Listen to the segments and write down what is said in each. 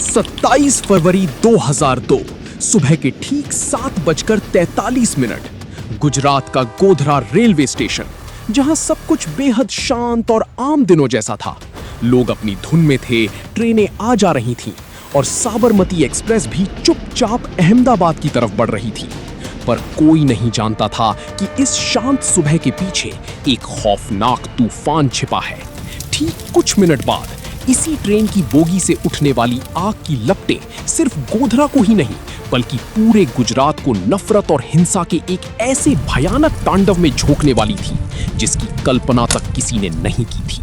27 फरवरी 2002 सुबह के ठीक 7:43 गुजरात का गोधरा रेलवे स्टेशन, जहां सब कुछ बेहद शांत और आम दिनों जैसा था। लोग अपनी धुन में थे, ट्रेनें आ जा रही थीं और साबरमती एक्सप्रेस भी चुपचाप अहमदाबाद की तरफ बढ़ रही थी। पर कोई नहीं जानता था कि इस शांत सुबह के पीछे एक खौफनाक तूफान छिपा है। ठीक कुछ मिनट बाद इसी ट्रेन की बोगी से उठने वाली आग की लपटें सिर्फ गोधरा को ही नहीं बल्कि पूरे गुजरात को नफरत और हिंसा के एक ऐसे भयानक तांडव में झोंकने वाली थी जिसकी कल्पना तक किसी ने नहीं की थी।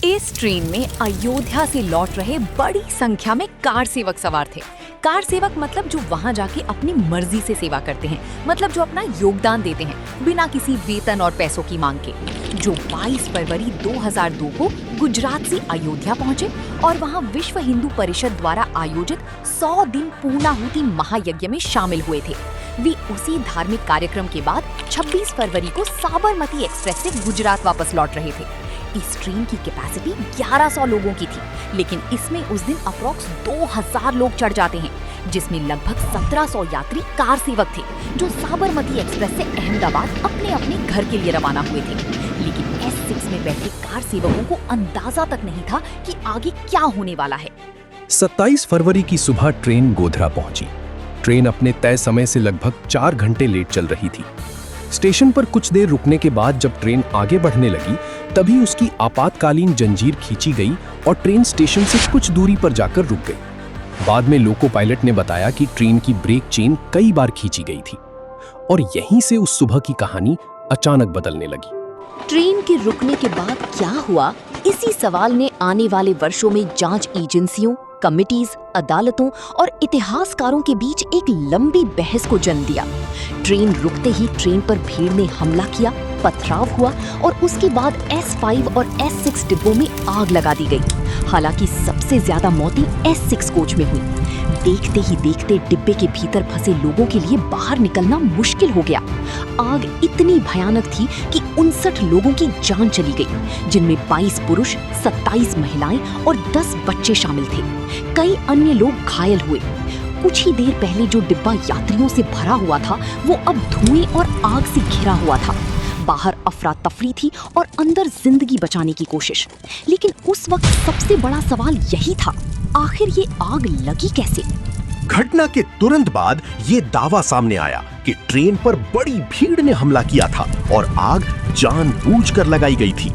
इस ट्रेन में अयोध्या से लौट रहे बड़ी संख्या में कार सेवक सवार थे। कार सेवक मतलब जो वहाँ जाके अपनी मर्जी से सेवा करते हैं, मतलब जो अपना योगदान देते हैं बिना किसी वेतन और पैसों की मांग के, जो 22 फरवरी 2002 को गुजरात से अयोध्या पहुंचे और वहाँ विश्व हिंदू परिषद द्वारा आयोजित 100 दिन पूर्णाहुति महायज्ञ में शामिल हुए थे। वे उसी धार्मिक कार्यक्रम के बाद 26 फरवरी को साबरमती एक्सप्रेस से गुजरात वापस लौट रहे थे। इस ट्रेन की कैपेसिटी 1100 लोगों की थी, लेकिन इसमें उस दिन अप्रॉक्स 2000 लोग चढ़ जाते हैं, जिसमें लगभग 1700 यात्री कार सेवक थे जो साबरमती एक्सप्रेस से अहमदाबाद अपने अपने घर के लिए रवाना हुए थे। लेकिन S6 में बैठे कार सेवकों को अंदाजा तक नहीं था कि आगे क्या होने वाला है। 27 फरवरी की सुबह ट्रेन गोधरा पहुंची। ट्रेन अपने तय समय से लगभग 4 घंटे लेट चल रही थी। स्टेशन पर कुछ देर रुकने के बाद जब ट्रेन आगे बढ़ने लगी तभी उसकी आपातकालीन जंजीर खींची गई और ट्रेन स्टेशन से कुछ दूरी पर जाकर रुक गई। बाद में लोको पायलट ने बताया कि ट्रेन की ब्रेक चेन कई बार खींची गई थी और यहीं से उस सुबह की कहानी अचानक बदलने लगी। ट्रेन के रुकने के बाद क्या हुआ, इसी सवाल ने आने वाले वर्षों में जांच एजेंसियों, कमिटीज, अदालतों और इतिहासकारों के बीच एक लंबी बहस को जन्म दिया। ट्रेन रुकते ही ट्रेन पर भीड़ ने हमला किया, पथराव हुआ और उसके बाद S5 और S6 डिब्बों में आग लगा दी गई। हालांकि सबसे ज्यादा मौतें S6 कोच में हुई। देखते ही देखते डिब्बे के भीतर फंसे लोगों के लिए बाहर निकलना मुश्किल हो गया। आग इतनी भयानक थी कि 59 लोगों की जान चली गई, जिनमें 22 पुरुष, 27 महिलाएं और 10 बच्चे शामिल थे। कई अन्य लोग घायल हुए। कुछ ही देर पहले जो डिब्बा यात्रियों से भरा हुआ था वो अब धुएं और आग से घिरा हुआ था। बाहर अफरा तफरी थी और अंदर जिंदगी बचाने की कोशिश। लेकिन उस वक्त सबसे बड़ा सवाल यही था, आखिर ये आग लगी कैसे? घटना के तुरंत बाद ये दावा सामने आया कि ट्रेन पर बड़ी भीड़ ने हमला किया था और आग जानबूझकर लगाई गई थी।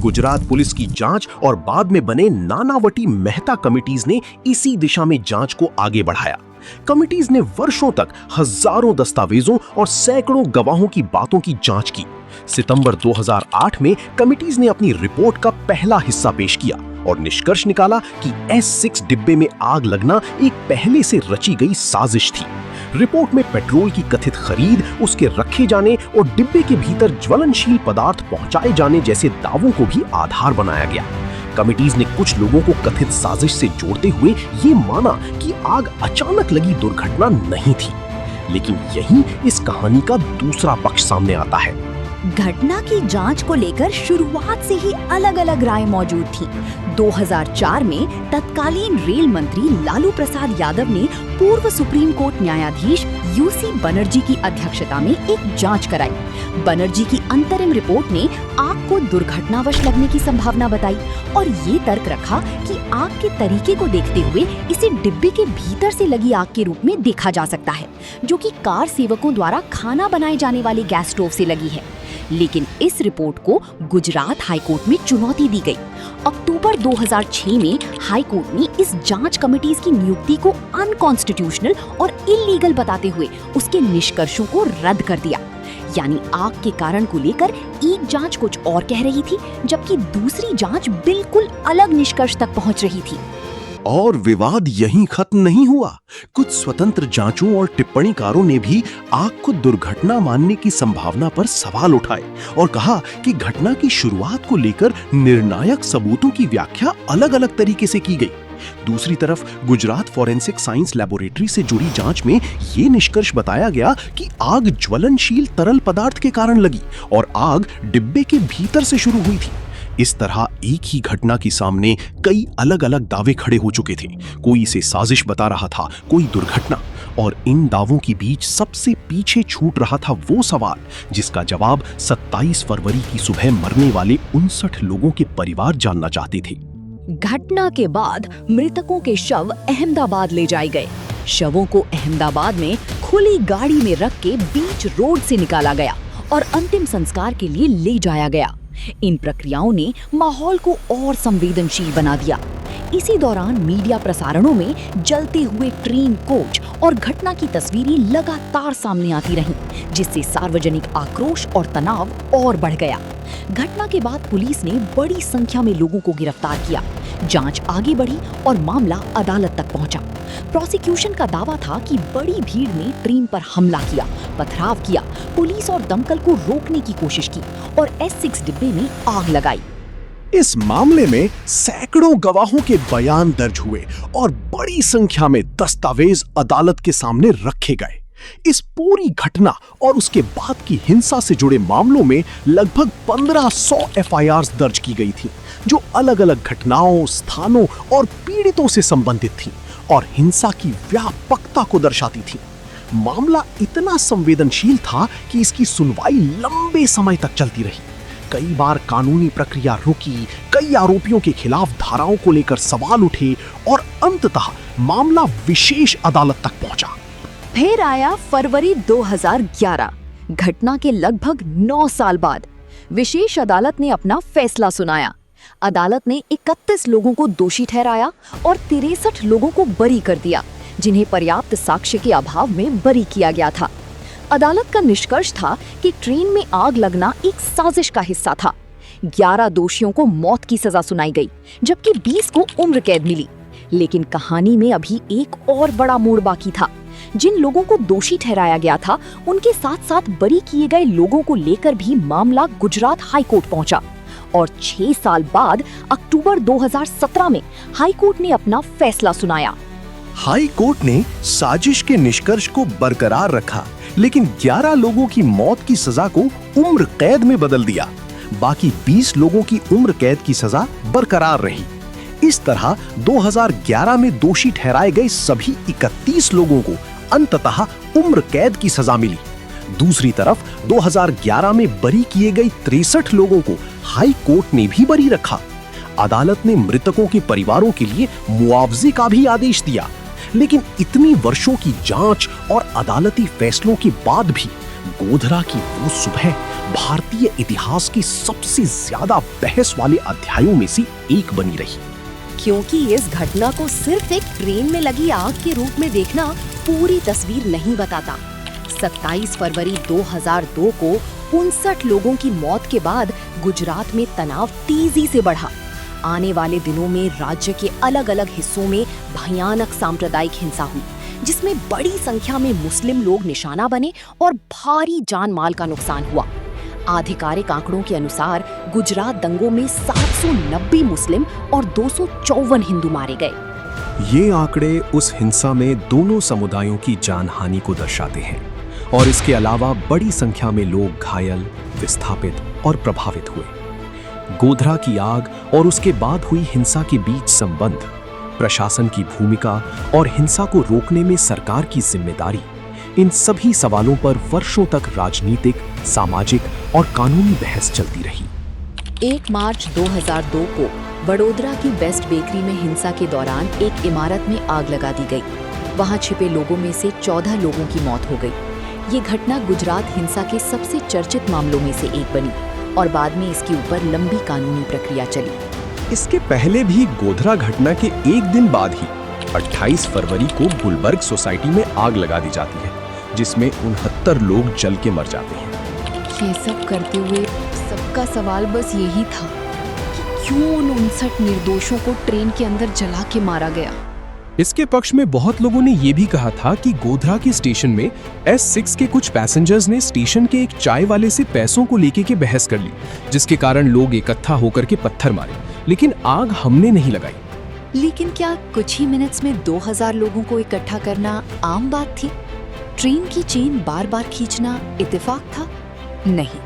गुजरात पुलिस की जांच और बाद में बने नानावटी मेहता कमिटीज ने इसी दिशा में जांच को आगे बढ़ाया। कमिटीज ने वर्षों तक हजारों दस्तावेजों और सैकड़ों गवाहों की बातों की जांच की। सितंबर 2008 में कमिटीज ने अपनी रिपोर्ट का पहला हिस्सा पेश किया और निष्कर्ष निकाला कि S6 डिब्बे में आग लगना एक पहले से रची गई साजिश थी। रिपोर्ट में पेट्रोल की कथित खरीद, उसके रखे जाने और डिब्बे के भीतर ज्वलनशील पदार्थ पहुंचाए जाने जैसे दावों को भी आधार बनाया गया। कमिटीज ने कुछ लोगों को कथित साजिश से जोड़ते हुए ये माना कि आग अचानक लगी दुर्घटना नहीं थी। लेकिन यहीं इस कहानी का दूसरा पक्ष सामने आता है। घटना की जांच को लेकर शुरुआत से ही अलग अलग राय मौजूद थी। 2004 में तत्कालीन रेल मंत्री लालू प्रसाद यादव ने पूर्व सुप्रीम कोर्ट न्यायाधीश यूसी बनर्जी की अध्यक्षता में एक जांच कराई। बनर्जी की अंतरिम रिपोर्ट ने आग को दुर्घटनावश लगने की संभावना बताई और ये तर्क रखा कि आग के तरीके को देखते हुए इसे डिब्बे के भीतर से लगी आग के रूप में देखा जा सकता है, जो कि कार सेवकों द्वारा खाना बनाए जाने वाले गैस स्टोव से लगी है। लेकिन इस रिपोर्ट को गुजरात हाईकोर्ट में चुनौती दी गई। अक्टूबर 2006 में हाईकोर्ट ने इस जांच कमेटीज की नियुक्ति को अनकॉन्स्टिट्यूशनल और इल्लीगल बताते हुए उसके निष्कर्षों को रद्द कर दिया। यानी आग के कारण को लेकर एक जांच कुछ और कह रही थी, जबकि दूसरी जांच बिल्कुल अलग निष्कर्ष तक पहुंच रही थी। और विवाद यहीं खत्म नहीं हुआ। कुछ स्वतंत्र जांचों और टिप्पणीकारों ने भी आग को दुर्घटना मानने की संभावना पर सवाल उठाए और कहा कि घटना की शुरुआत को लेकर निर्णायक सबूतों की व्याख्या अलग अलग तरीके से की गई। दूसरी तरफ गुजरात फॉरेंसिक साइंस लैबोरेटरी से जुड़ी जांच में ये निष्कर्ष बताया गया कि आग ज्वलनशील तरल पदार्थ के कारण लगी और आग डिब्बे के भीतर से शुरू हुई थी। इस तरह एक ही घटना के सामने कई अलग अलग दावे खड़े हो चुके थे। कोई इसे साजिश बता रहा था, कोई दुर्घटना, और इन दावों के बीच सबसे पीछे छूट रहा था वो सवाल जिसका जवाब 27 फरवरी की सुबह मरने वाले 59 लोगों के परिवार जानना चाहते थे। घटना के बाद मृतकों के शव अहमदाबाद ले जाए गए। शवों को अहमदाबाद में खुली गाड़ी में रख के बीच रोड से निकाला गया और अंतिम संस्कार के लिए ले जाया गया। इन प्रक्रियाओं ने माहौल को और संवेदनशील बना दिया। इसी दौरान मीडिया प्रसारणों में जलते हुए ट्रेन कोच और घटना की तस्वीरें लगातार सामने आती रहीं, जिससे सार्वजनिक आक्रोश और तनाव और बढ़ गया। घटना के बाद पुलिस ने बड़ी संख्या में लोगों को गिरफ्तार किया। जांच आगे बढ़ी और मामला अदालत तक पहुंचा। प्रोसिक्यूशन का दावा था कि बड़ी भीड़ ने ट्रेन पर हमला किया, पथराव किया, पुलिस और दमकल को रोकने की कोशिश की और S6 डिब्बे में आग लगाई। इस मामले में सैकड़ों गवाहों के बयान दर्ज हुए और बड़ी संख्या में दस्तावेज अदालत के सामने रखे गए। इस पूरी घटना और उसके बाद की हिंसा से जुड़े मामलों में लगभग 1500 FIRs दर्ज की गई थी, जो अलग अलग घटनाओं, स्थानों और पीड़ितों से संबंधित थीं और हिंसा की व्यापकता को दर्शाती थीं। मामला इतना संवेदनशील था कि इसकी सुनवाई लंबे समय तक चलती रही। कई बार कानूनी प्रक्रिया रुकी, कई आरोपियों के खिलाफ धाराओं को लेकर सवाल उठे और अंततः मामला विशेष अदालत तक पहुंचा। फिर आया फरवरी 2011। घटना के लगभग 9 साल बाद विशेष अदालत ने अपना फैसला सुनाया। अदालत ने 31 लोगों को दोषी ठहराया और 63 लोगों को बरी कर दिया, जिन्हें पर्याप्त साक्ष्य के अभाव में बरी किया गया था। अदालत का निष्कर्ष था कि ट्रेन में आग लगना एक साजिश का हिस्सा था। 11 दोषियों को मौत की सजा सुनाई गई, जबकि 20 को उम्र कैद मिली। लेकिन कहानी में अभी एक और बड़ा मोड़ बाकी था। जिन लोगों को दोषी ठहराया गया था, उनके साथ साथ बरी किए गए लोगों को लेकर भी मामला गुजरात हाई कोर्ट पहुंचा और 6 साल बाद अक्टूबर 2017 में हाई कोर्ट ने अपना फैसला सुनाया। हाई कोर्ट ने साजिश के निष्कर्ष को बरकरार रखा, लेकिन 11 लोगों की मौत की सजा को उम्र कैद में बदल दिया। बाकी 20 लोगों की उम्र कैद की सजा बरकरार रही। इस तरह 2011 में दोषी ठहराए गए सभी 31 लोगों को अंततः उम्र कैद की सजा मिली। दूसरी तरफ 2011 में बरी किए गए 63 लोगों को हाई कोर्ट ने भी बरी रखा। अदालत ने मृतकों के परिवारों के लिए मुआवजे का भी आदेश दिया। लेकिन इतनी वर्षों की जांच और अदालती फैसलों के बाद भी गोधरा की वो सुबह भारतीय इतिहास के सबसे ज्यादा बहस वाले अध्यायों में से एक बनी रही। क्योंकि इस घटना को सिर्फ एक ट्रेन में लगी आग के रूप में देखना पूरी तस्वीर नहीं बताता। 27 फरवरी 2002 को 59 लोगों की मौत के बाद गुजरात में तनाव तेजी से बढ़ा। आने वाले दिनों में राज्य के अलग अलग हिस्सों में भयानक सांप्रदायिक हिंसा हुई, जिसमें बड़ी संख्या में मुस्लिम लोग निशाना बने और भारी जान माल का नुकसान हुआ। आधिकारिक आंकड़ों के अनुसार गुजरात दंगों में 790 मुस्लिम और 254 हिंदू मारे गए। ये आंकड़े उस हिंसा में दोनों समुदायों की जानहानि को दर्शाते हैं और इसके अलावा बड़ी संख्या में लोग घायल, विस्थापित और प्रभावित हुए। गोधरा की आग और उसके बाद हुई हिंसा के बीच संबंध, प्रशासन की भूमिका और हिंसा को रोकने में सरकार की जिम्मेदारी, इन सभी सवालों पर वर्षों तक राजनीतिक, सामाजिक और कानूनी बहस चलती रही। 1 मार्च 2002 को बड़ोदरा की बेस्ट बेकरी में हिंसा के दौरान एक इमारत में आग लगा दी गई। वहां छिपे लोगों में से 14 लोगों की मौत हो गई। ये घटना गुजरात हिंसा के सबसे चर्चित मामलों में से एक बनी और बाद में इसके ऊपर लंबी कानूनी प्रक्रिया चली। इसके पहले भी गोधरा घटना के एक दिन बाद ही 28 फरवरी को गुलबर्ग सोसाइटी में आग लगा दी जाती है, जिसमें 69 लोग जल के मर जाते हैं। ये सब करते हुए सबका सवाल बस यही था कि क्यों उन 59 निर्दोषों को ट्रेन के अंदर जला के मारा गया। इसके पक्ष में बहुत लोगों ने ये भी कहा था कि गोधरा के स्टेशन में S6 के कुछ पैसेंजर्स ने स्टेशन के एक चाय वाले से पैसों को लेके के बहस कर ली, जिसके कारण लोग इकट्ठा होकर के पत्थर मारे, लेकिन आग हमने नहीं लगाई। लेकिन क्या कुछ ही मिनट्स में 2000 लोगों को इकट्ठा करना आम बात थी? ट्रेन की चेन बार बार खींचना इत्तेफाक था? नहीं,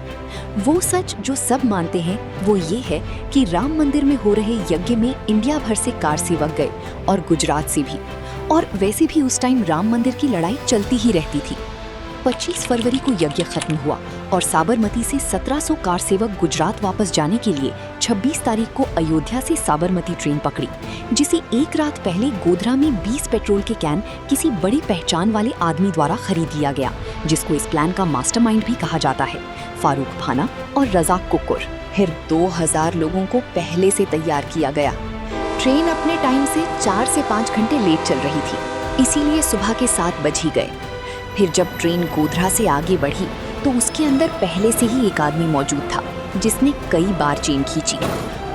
वो सच जो सब मानते हैं वो ये है कि राम मंदिर में हो रहे यज्ञ में इंडिया भर से कार सेवक गए और गुजरात से भी। और वैसे भी उस टाइम राम मंदिर की लड़ाई चलती ही रहती थी। 25 फरवरी को यज्ञ खत्म हुआ और साबरमती से 1700 कार सेवक गुजरात वापस जाने के लिए 26 तारीख को अयोध्या से साबरमती ट्रेन पकड़ी, जिसे एक रात पहले गोधरा में 20 पेट्रोल के कैन किसी बड़ी पहचान वाले आदमी द्वारा खरीद लिया गया, जिसको इस प्लान का मास्टरमाइंड भी कहा जाता है, फारूक भाना और रजाक कुकुर। फिर 2000 लोगों को पहले से तैयार किया गया। ट्रेन अपने टाइम से 4 से 5 घंटे लेट चल रही थी, इसीलिए सुबह के 7 बज ही गए। फिर जब ट्रेन गोधरा से आगे बढ़ी तो उसके अंदर पहले से ही एक आदमी मौजूद था, जिसने कई बार चेन खींची।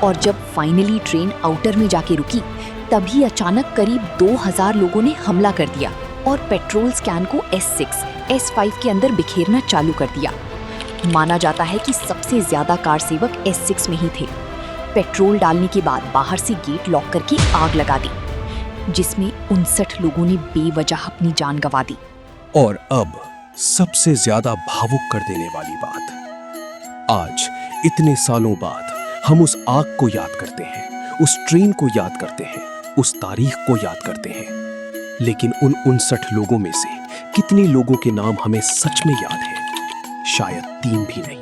और जब फाइनली ट्रेन आउटर में जाके रुकी, तभी अचानक करीब 2000 लोगों ने हमला कर दिया और पेट्रोल स्कैन को S6, S5 के अंदर बिखेरना चालू कर दिया। माना जाता है कि सबसे ज्यादा कार सेवक S6 में ही थे। पेट्रोल डालने के बाद बाहर से गेट लॉक करके आग लगा दी, जिसमें 59 लोगों ने बेवजह अपनी जान गंवा दी। और अब सबसे ज्यादा भावुक कर देने वाली बात, आज इतने सालों बाद हम उस आग को याद करते हैं, उस ट्रेन को याद करते हैं, उस तारीख को याद करते हैं, लेकिन उन 59 लोगों में से कितने लोगों के नाम हमें सच में याद है? शायद 3 भी नहीं।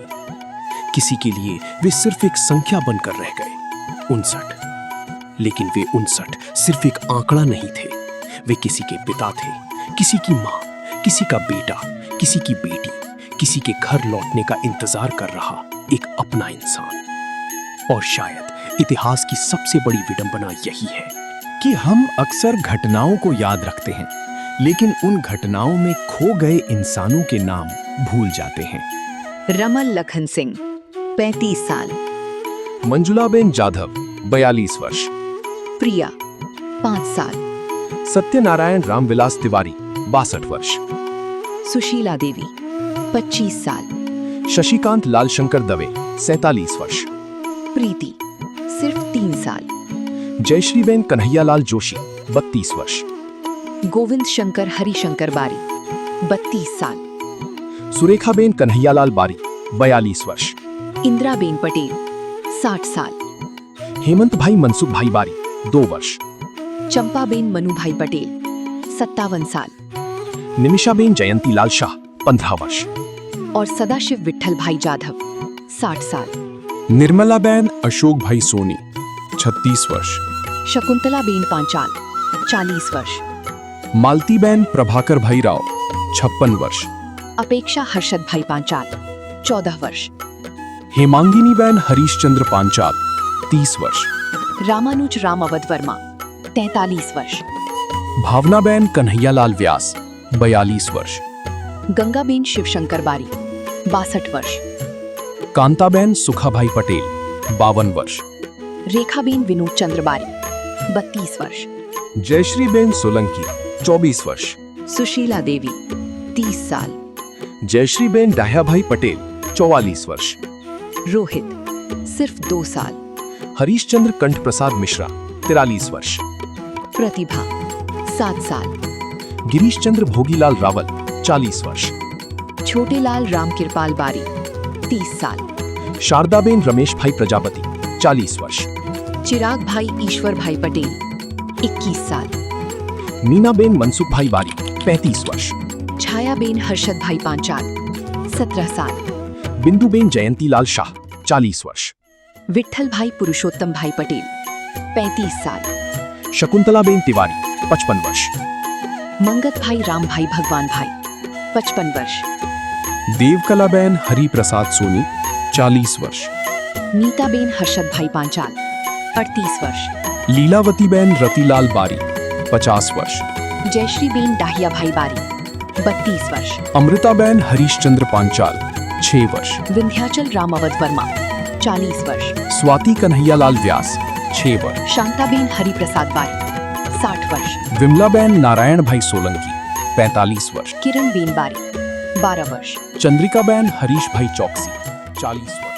किसी के लिए वे सिर्फ एक संख्या बनकर रह गए, 59। लेकिन वे 59 सिर्फ एक आंकड़ा नहीं थे, वे किसी के पिता थे, किसी की माँ, किसी का बेटा, किसी की बेटी, किसी के घर लौटने का इंतजार कर रहा एक अपना इंसान। और शायद इतिहास की सबसे बड़ी विडंबना यही है कि हम अक्सर घटनाओं को याद रखते हैं, लेकिन उन घटनाओं में खो गए इंसानों के नाम भूल जाते हैं। रमल लखन सिंह 35 साल, मंजुलाबेन जाधव 42 वर्ष, प्रिया 5 साल, सत्यनारायण रामविलास तिवारी 62 वर्ष, सुशीला देवी 25 साल, शशिकांत लाल शंकर दवे 47 वर्ष, प्रीति सिर्फ 3 साल, जयश्रीबेन कन्हैयालाल जोशी 32 वर्ष, गोविंद शंकर हरिशंकर बारी 32 साल, सुरेखाबेन कन्हैयालाल बारी 42 वर्ष, इंदिराबेन पटेल 60 साल, हेमंत भाई मनसुख भाई बारी 2 वर्ष, चंपाबेन मनुभाई पटेल 57 साल निमिषाबेन जयंती लाल शाह 15 वर्ष, और सदाशिव विट्ठल भाई जाधव 60 साल, निर्मलाबेन अशोक भाई सोनी 36 वर्ष, शकुंतलाबेन पांचाल 40 वर्ष, मालतीबेन प्रभाकर भाई राव 56 वर्ष, अपेक्षा हर्षद भाई पांचाल 14 वर्ष, हेमांगिनीबेन हरीशचंद्र पांचाल 30 वर्ष, रामानुज राम अवध वर्मा 43 वर्ष, भावनाबेन कन्हैयालाल व्यास 42 वर्ष, गंगाबेन शिवशंकर बारी 62 वर्ष, कांताबेन सुखाभाई पटेल 52 वर्ष, रेखाबेन विनोद चंद्र बारी 32 वर्ष, जयश्रीबेन सोलंकी 24 वर्ष, सुशीला देवी 30 साल, जयश्रीबेन डाह्याभाई पटेल 44 वर्ष, रोहित सिर्फ 2 साल, हरीशचंद्र कंठ प्रसाद मिश्रा 43 वर्ष, प्रतिभा 7 साल, गिरीश चंद्र भोगीलाल रावल 40 वर्ष, छोटेलाल राम कृपाल बारी 30 साल, शारदाबेन रमेश भाई प्रजापति 40 वर्ष, चिराग भाई ईश्वर भाई पटेल 21 साल, मीनाबेन मनसुख भाई बारी 35 वर्ष, छायाबेन हर्षद भाई पांचाल 17 साल, बिंदुबेन जयंतीलाल शाह 40 वर्ष, विट्ठल भाई पुरुषोत्तम भाई पटेल 35 साल, शकुंतलाबेन तिवारी 55 वर्ष, मंगत भाई राम भाई भगवान भाई 55 वर्ष, देवकलाबेन हरि प्रसाद सोनी 40 वर्ष, नीताबेन हर्षद भाई पांचाल 38 वर्ष, लीलावतीबेन रतिलाल बारी 50 वर्ष, जयश्रीबेन डाहिया भाई बारी 32 वर्ष, अमृताबेन हरीशचंद्र पांचाल 6 वर्ष, विंध्याचल राम अवध वर्मा 40 वर्ष, स्वाति कन्हैयालाल व्यास 6 वर्ष, शांताबेन हरिप्रसाद बारी 60 वर्ष, विमलाबेन नारायण भाई सोलंकी 45 वर्ष, किरण बेन बारी 12 वर्ष, चंद्रिकाबेन हरीश भाई चौकसी 40 वर्ष।